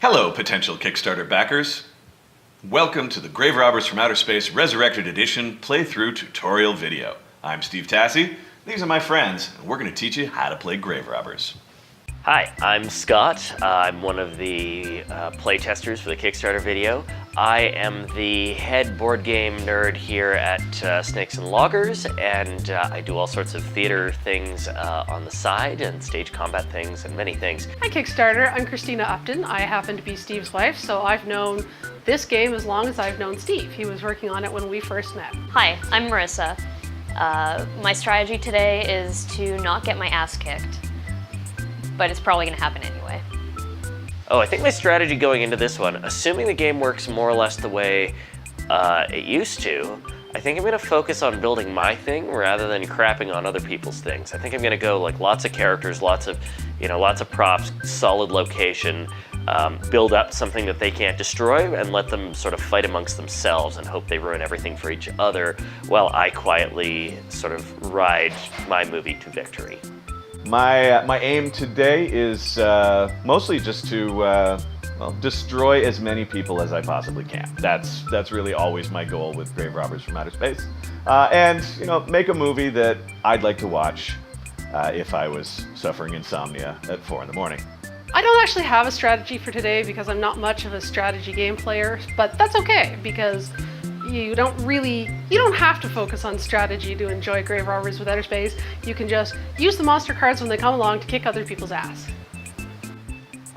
Hello, potential Kickstarter backers. Welcome to the Grave Robbers from Outer Space Resurrected Edition playthrough tutorial video. I'm Steve Tassi. These are my friends, and we're going to teach you how to play Grave Robbers. Hi, I'm Scott. I'm one of the playtesters for the Kickstarter video. I am the head board game nerd here at Snakes and Loggers, and I do all sorts of theater things on the side, and stage combat things, and many things. Hi Kickstarter, I'm Christina Upton. I happen to be Steve's wife, so I've known this game as long as I've known Steve. He was working on it when we first met. Hi, I'm Marissa. My strategy today is to not get my ass kicked, but it's probably going to happen anyway. Oh, I think my strategy going into this one, assuming the game works more or less the way it used to, I think I'm going to focus on building my thing rather than crapping on other people's things. I think I'm going to go like lots of characters, lots of props, solid location, build up something that they can't destroy and let them sort of fight amongst themselves and hope they ruin everything for each other while I quietly sort of ride my movie to victory. My aim today is mostly just to destroy as many people as I possibly can. That's really always my goal with Grave Robbers from Outer Space, and make a movie that I'd like to watch if I was suffering insomnia at 4 in the morning. I don't actually have a strategy for today because I'm not much of a strategy game player, but that's okay because you don't have to focus on strategy to enjoy Grave Robbers with Outer Space. You can just use the monster cards when they come along to kick other people's ass.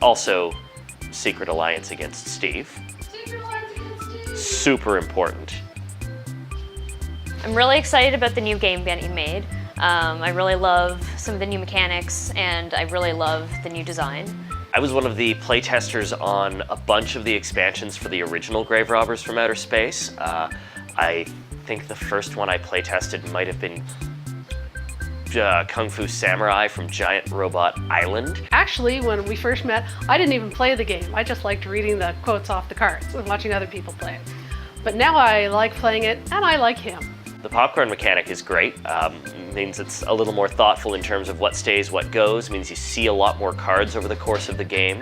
Also, Secret Alliance against Steve. Secret Alliance against Steve. Super important. I'm really excited about the new game being made. I really love some of the new mechanics, and I really love the new design. I was one of the playtesters on a bunch of the expansions for the original Grave Robbers from Outer Space. I think the first one I playtested might have been Kung Fu Samurai from Giant Robot Island. Actually, when we first met, I didn't even play the game. I just liked reading the quotes off the cards and watching other people play it. But now I like playing it, and I like him. The popcorn mechanic is great. Means it's a little more thoughtful in terms of what stays, what goes. Means you see a lot more cards over the course of the game,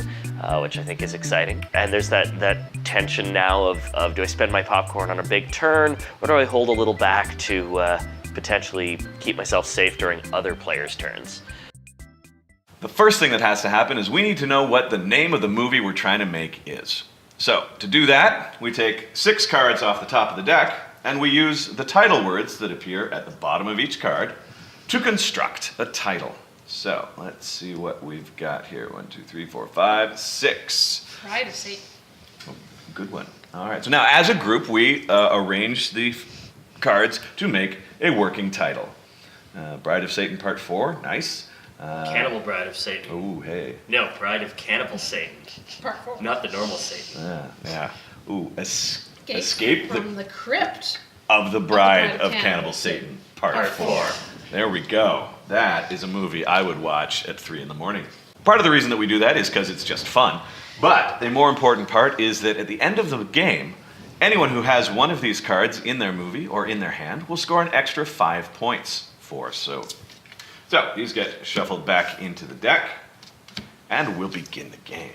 which I think is exciting. And there's that tension now of do I spend my popcorn on a big turn, or do I hold a little back to potentially keep myself safe during other players' turns? The first thing that has to happen is we need to know what the name of the movie we're trying to make is. So, to do that, we take 6 cards off the top of the deck, and we use the title words that appear at the bottom of each card to construct a title. So, let's see what we've got here. 1, 2, 3, 4, 5, 6. Try to see. Oh, good one. All right, so now as a group, we arrange the cards to make a working title. Bride of Satan Part 4, nice. Cannibal Bride of Satan. Ooh, hey. No, Bride of Cannibal Satan. Part 4. Not the normal Satan. Yeah. Ooh, Escape from the crypt of the Bride of Cannibal Satan, Part 4. There we go. That is a movie I would watch at 3 in the morning. Part of the reason that we do that is because it's just fun. But the more important part is that at the end of the game, anyone who has one of these cards in their movie or in their hand will score an extra 5 points for. So these get shuffled back into the deck, and we'll begin the game.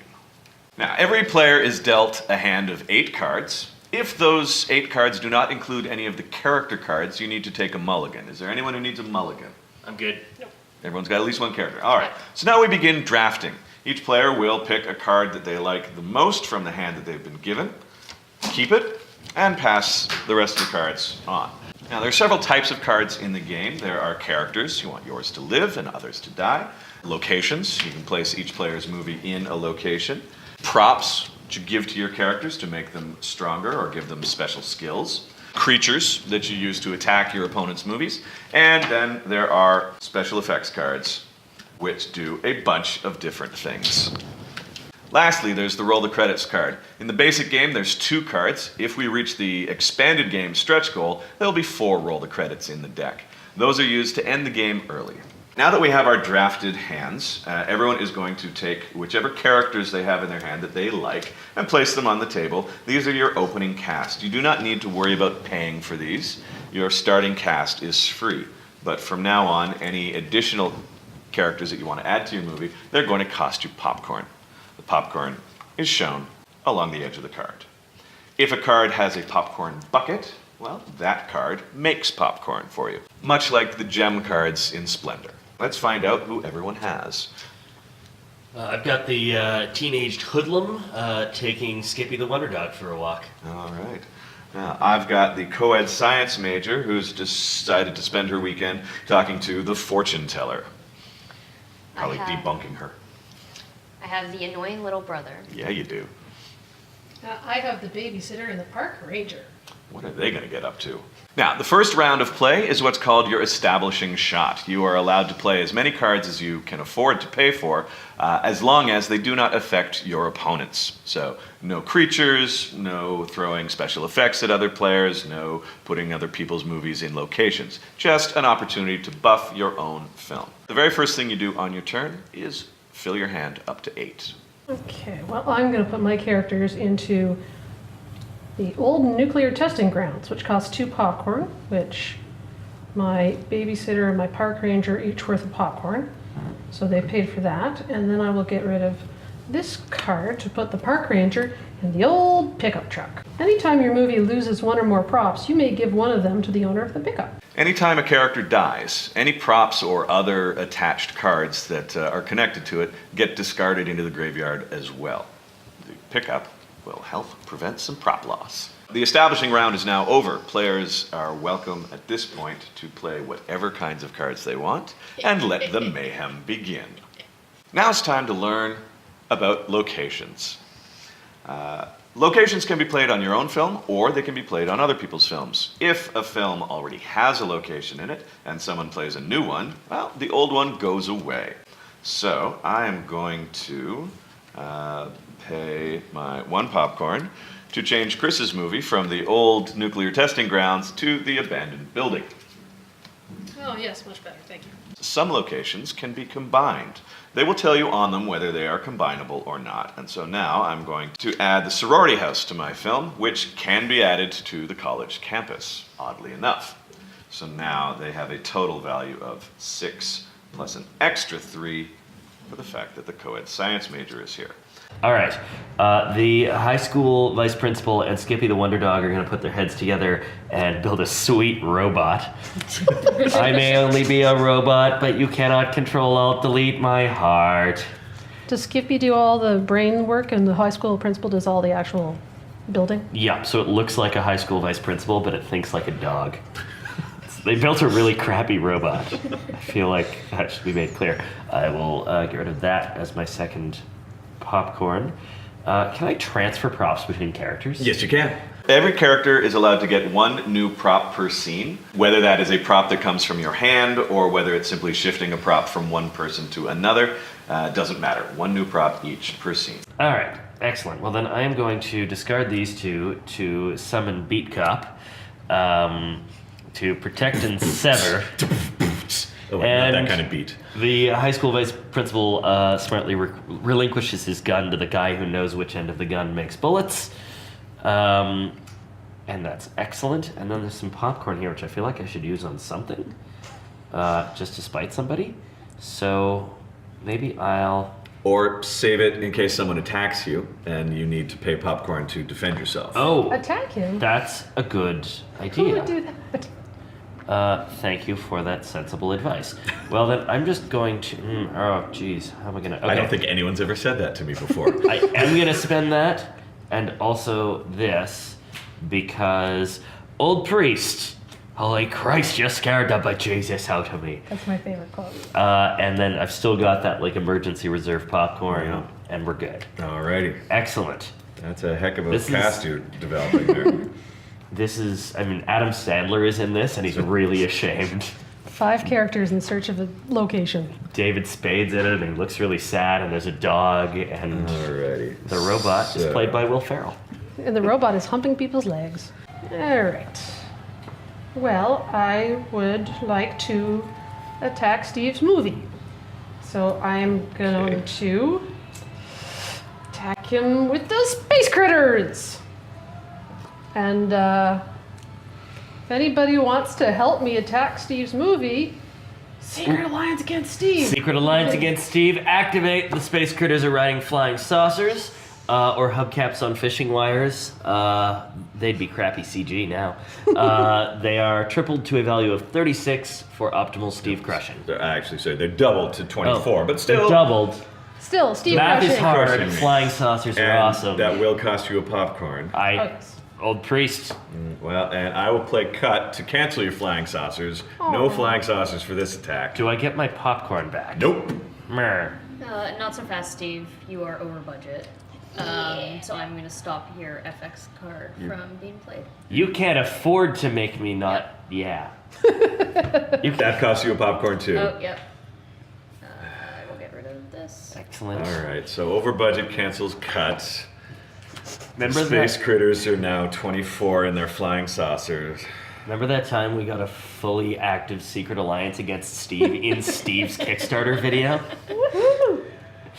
Now, every player is dealt a hand of 8 cards. If those 8 cards do not include any of the character cards, you need to take a mulligan. Is there anyone who needs a mulligan? I'm good. Nope. Everyone's got at least one character. All right, so now we begin drafting. Each player will pick a card that they like the most from the hand that they've been given, keep it, and pass the rest of the cards on. Now, there are several types of cards in the game. There are characters. You want yours to live and others to die. Locations. You can place each player's movie in a location. Props that you give to your characters to make them stronger or give them special skills. Creatures that you use to attack your opponent's movies. And then there are special effects cards, which do a bunch of different things. Lastly, there's the Roll the Credits card. In the basic game, there's 2 cards. If we reach the expanded game stretch goal, there'll be 4 Roll the Credits in the deck. Those are used to end the game early. Now that we have our drafted hands, everyone is going to take whichever characters they have in their hand that they like and place them on the table. These are your opening cast. You do not need to worry about paying for these. Your starting cast is free. But from now on, any additional characters that you want to add to your movie, they're going to cost you popcorn. The popcorn is shown along the edge of the card. If a card has a popcorn bucket, well, that card makes popcorn for you, much like the gem cards in Splendor. Let's find out who everyone has. I've got the teenaged hoodlum taking Skippy the Wonder Dog for a walk. All right. Now, I've got the co-ed science major who's decided to spend her weekend talking to the fortune teller. Probably debunking her. I have the annoying little brother. Yeah, you do. I have the babysitter and the park ranger. What are they going to get up to? Now, the first round of play is what's called your establishing shot. You are allowed to play as many cards as you can afford to pay for, as long as they do not affect your opponents. So, no creatures, no throwing special effects at other players, no putting other people's movies in locations. Just an opportunity to buff your own film. The very first thing you do on your turn is fill your hand up to 8. Okay, well, I'm going to put my characters into the old nuclear testing grounds, which cost 2 popcorn, which my babysitter and my park ranger each worth of popcorn. So they paid for that. And then I will get rid of this card to put the park ranger in the old pickup truck. Anytime your movie loses one or more props, you may give one of them to the owner of the pickup. Anytime a character dies, any props or other attached cards that are connected to it get discarded into the graveyard as well. The pickup will help prevent some prop loss. The establishing round is now over. Players are welcome at this point to play whatever kinds of cards they want and let the mayhem begin. Now it's time to learn about locations. Locations can be played on your own film, or they can be played on other people's films. If a film already has a location in it, and someone plays a new one, well, the old one goes away. So I am going to pay my 1 popcorn to change Chris's movie from the old nuclear testing grounds to the abandoned building. Oh, yes, much better, thank you. Some locations can be combined. They will tell you on them whether they are combinable or not. And so now I'm going to add the sorority house to my film, which can be added to the college campus, oddly enough. So now they have a total value of 6 plus an extra 3 for the fact that the co-ed science major is here. All right. The high school vice principal and Skippy the Wonder Dog are going to put their heads together and build a sweet robot. I may only be a robot, but you cannot Control-Alt-Delete my heart. Does Skippy do all the brain work and the high school principal does all the actual building? Yeah, so it looks like a high school vice principal, but it thinks like a dog. They built a really crappy robot. I feel like that should be made clear. I will get rid of that as my second popcorn. Can I transfer props between characters? Yes, you can. Every character is allowed to get 1 new prop per scene, whether that is a prop that comes from your hand or whether it's simply shifting a prop from one person to another. Doesn't matter. 1 new prop each per scene. All right, excellent. Well, then I am going to discard these 2 to summon Beat Cop, to protect and sever. Oh, and not that kind of beat. The high school vice principal smartly relinquishes his gun to the guy who knows which end of the gun makes bullets. And that's excellent. And then there's some popcorn here, which I feel like I should use on something, just to spite somebody. So maybe I'll... Or save it in case someone attacks you and you need to pay popcorn to defend yourself. Oh, Attack him? that's a good idea. Who would do that? Thank you for that sensible advice. Well, then I'm just going to... oh, geez. How am I going to... Okay. I don't think anyone's ever said that to me before. I am going to spend that and also this because old priest, holy Christ, you scared the bejesus out of me. That's my favorite quote. And then I've still got that like emergency reserve popcorn, and we're good. Alrighty. Excellent. That's a heck of a This cast you're developing there. This is, I mean, Adam Sandler is in this, and he's really ashamed. 5 characters in search of a location. David Spade's in it, and he looks really sad, and there's a dog, and Alrighty. the robot is played by Will Ferrell. And the robot is humping people's legs. All right. Well, I would like to attack Steve's movie. So I'm going to attack him with the space critters. And if anybody wants to help me attack Steve's movie, Secret Alliance against Steve. Secret Alliance against Steve. Activate. The space critters are riding flying saucers. or hubcaps on fishing wires. They'd be crappy CG now. They are tripled to a value of 36 for optimal Steve crushing. They're doubled to 24, but still. Doubled. Still, Steve Math is Crushing. hard. Crushing. Flying saucers are And awesome. that will cost you a popcorn. yes. Old priest. Well, and I will play cut to cancel your flying saucers. No flying saucers for this attack. Do I get my popcorn back? Nope. Meh. Not so fast, Steve. You are over budget. So I'm going to stop your FX card from being played. You can't afford to make me not. Yeah. That costs you a popcorn too. Oh, yep. I will get rid of this. Excellent. All right, so over budget cancels cut. Remember Space that? critters are now 24 in their flying saucers. Remember that time we got a fully active secret alliance against Steve in Steve's Kickstarter video?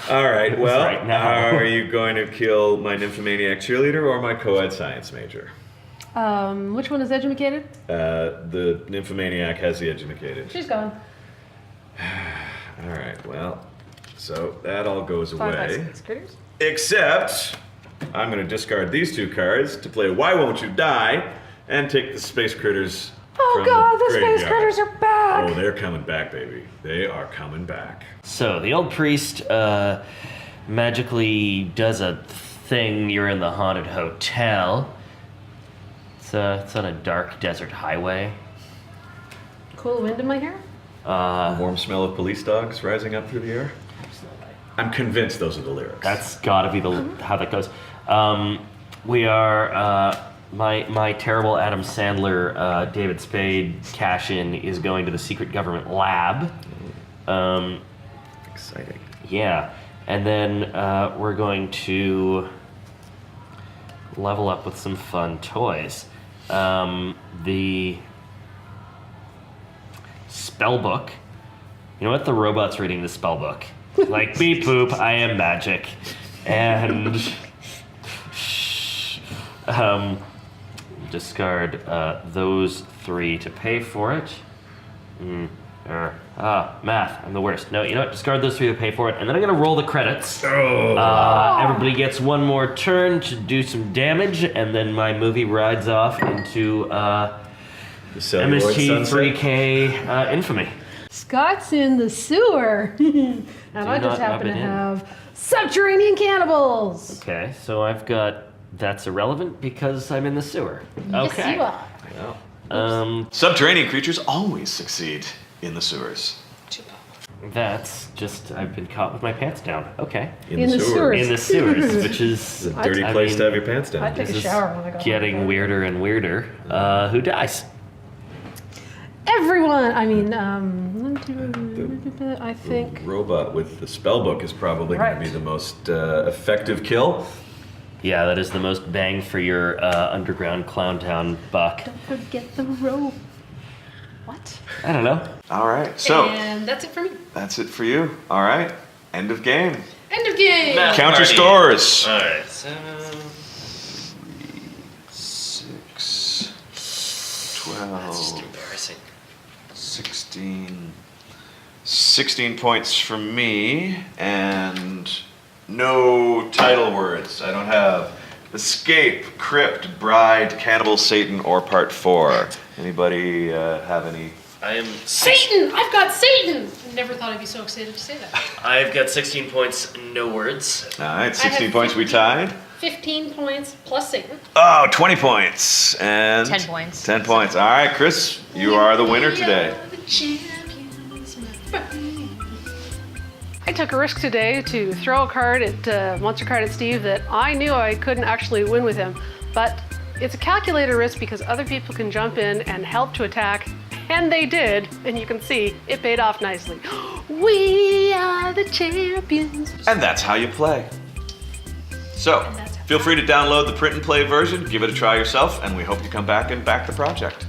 All right, well, right now. are you going to kill my nymphomaniac cheerleader or my co-ed science major? Which one is educated? The nymphomaniac has the educated. She's gone. All right, well, so that all goes 5 away. by 6 critters. Except, I'm going to discard these 2 cards to play Why Won't You Die and take the space critters. Oh from god, the space graveyard. critters are back! Oh, they're coming back, baby. They are coming back. So the old priest magically does a thing. You're in the haunted hotel. It's on a dark desert highway. Cool wind in my hair? Warm smell of police dogs rising up through the air. I'm convinced those are the lyrics. That's gotta be how that goes. We are my terrible Adam Sandler David Spade cash-in is going to the secret government lab. exciting. Yeah, and then we're going to level up with some fun toys. The spell book. You know what? The robot's reading the spell book. Like, beep boop, I am magic. And discard those 3 to pay for it. Math, I'm the worst. No, you know what? Discard those 3 to pay for it, and then I'm gonna roll the credits. Everybody gets one more turn to do some damage, and then my movie rides off into The celluloid MST sunset. 3K infamy. Scott's in the sewer. And I just not rub happen it to in. have subterranean cannibals. Okay, so I've got that's irrelevant because I'm in the sewer. Okay. Yes, you are. Well, subterranean creatures always succeed in the sewers. That's just I've been caught with my pants down. Okay. In the sewers. In the sewers, which is It's a dirty I place mean, to have your pants down. I take this a is shower when I go getting home. weirder and weirder. Who dies? Everyone. I mean, I think. Robot with the spell book is probably going Right. to be the most effective kill. Yeah, that is the most bang for your underground clown town buck. Don't forget the rope. What? I don't know. All right, so And that's it for me. that's it for you. All right, end of game. End of game. Count your scores. All right. 7, 6, 12, embarrassing. 16. 16 points from me, and no title words. I don't have Escape, Crypt, Bride, Cannibal, Satan, or Part 4. Anybody have any? I am. Satan! I've got Satan! I never thought I'd be so excited to say that. I've got 16 points, no words. All right, I 16 have points, we tied. 15 points plus Satan. Oh, 20 points. And 10 points. 10 points. All right, Chris, you are the winner today. I took a risk today to throw a card at monster card at Steve that I knew I couldn't actually win with him, but it's a calculated risk because other people can jump in and help to attack, and they did, and you can see it paid off nicely. We are the champions. And that's how you play. So, feel free to download the print and play version, give it a try yourself, and we hope you come back and back the project.